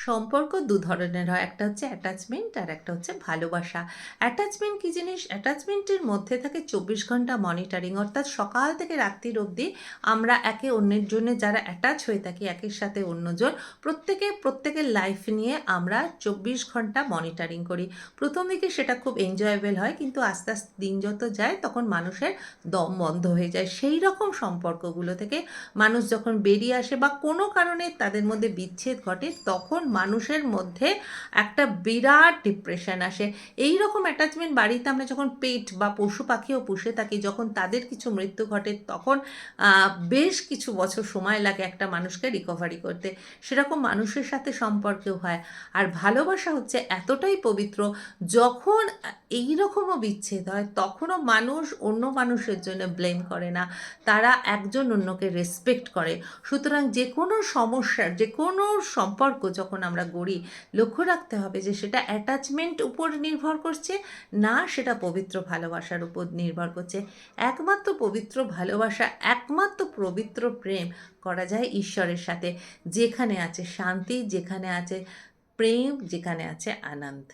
সম্পর্ক দু ধরনের হয়, একটা হচ্ছে অ্যাটাচমেন্ট আর একটা হচ্ছে ভালোবাসা। অ্যাটাচমেন্ট কী জিনিস? অ্যাটাচমেন্টের মধ্যে থাকে 24 ঘন্টা মনিটরিং, অর্থাৎ সকাল থেকে রাত্রির অবধি আমরা একে অন্যের জন্য যারা অ্যাটাচ হয়ে থাকি একের সাথে অন্যজন, প্রত্যেকের লাইফ নিয়ে আমরা 24 ঘন্টা মনিটরিং করি। প্রথম দিকে সেটা খুব এনজয়েবল হয়, কিন্তু আস্তে আস্তে দিন যত যায় তখন মানুষের দম বন্ধ হয়ে যায়। সেই রকম সম্পর্কগুলো থেকে মানুষ যখন বেরিয়ে আসে বা কোনো কারণে তাদের মধ্যে বিচ্ছেদ ঘটে, তখন মানুষের মধ্যে একটা বিরাট ডিপ্রেশন আসে। এই রকম অ্যাটাচমেন্ট বাড়িতে আমরা যখন পেট বা পশু পাখিও পুষে থাকি, যখন তাদের কিছু মৃত্যু ঘটে তখন বেশ কিছু বছর সময় লাগে একটা মানুষকে রিকভারি করতে। সেরকম মানুষের সাথে সম্পর্কেও হয়। আর ভালোবাসা হচ্ছে এতটাই পবিত্র, যখন এই রকমও বিচ্ছেদ হয় তখনও মানুষ অন্য মানুষের জন্য ব্লেম করে না, তারা একজন অন্যকে রেসপেক্ট করে। সুতরাং যে কোনো সমস্যার, যে কোনো সম্পর্ক যখন আমরা গড়ি, লক্ষ্য রাখতে হবে যে সেটা অ্যাটাচমেন্ট উপর নির্ভর করছে না, সেটা পবিত্র ভালোবাসার উপর নির্ভর করছে। একমাত্র পবিত্র ভালোবাসা, একমাত্র পবিত্র প্রেম করা যায় ঈশ্বরের সাথে, যেখানে আছে শান্তি, যেখানে আছে প্রেম, যেখানে আছে আনন্দ।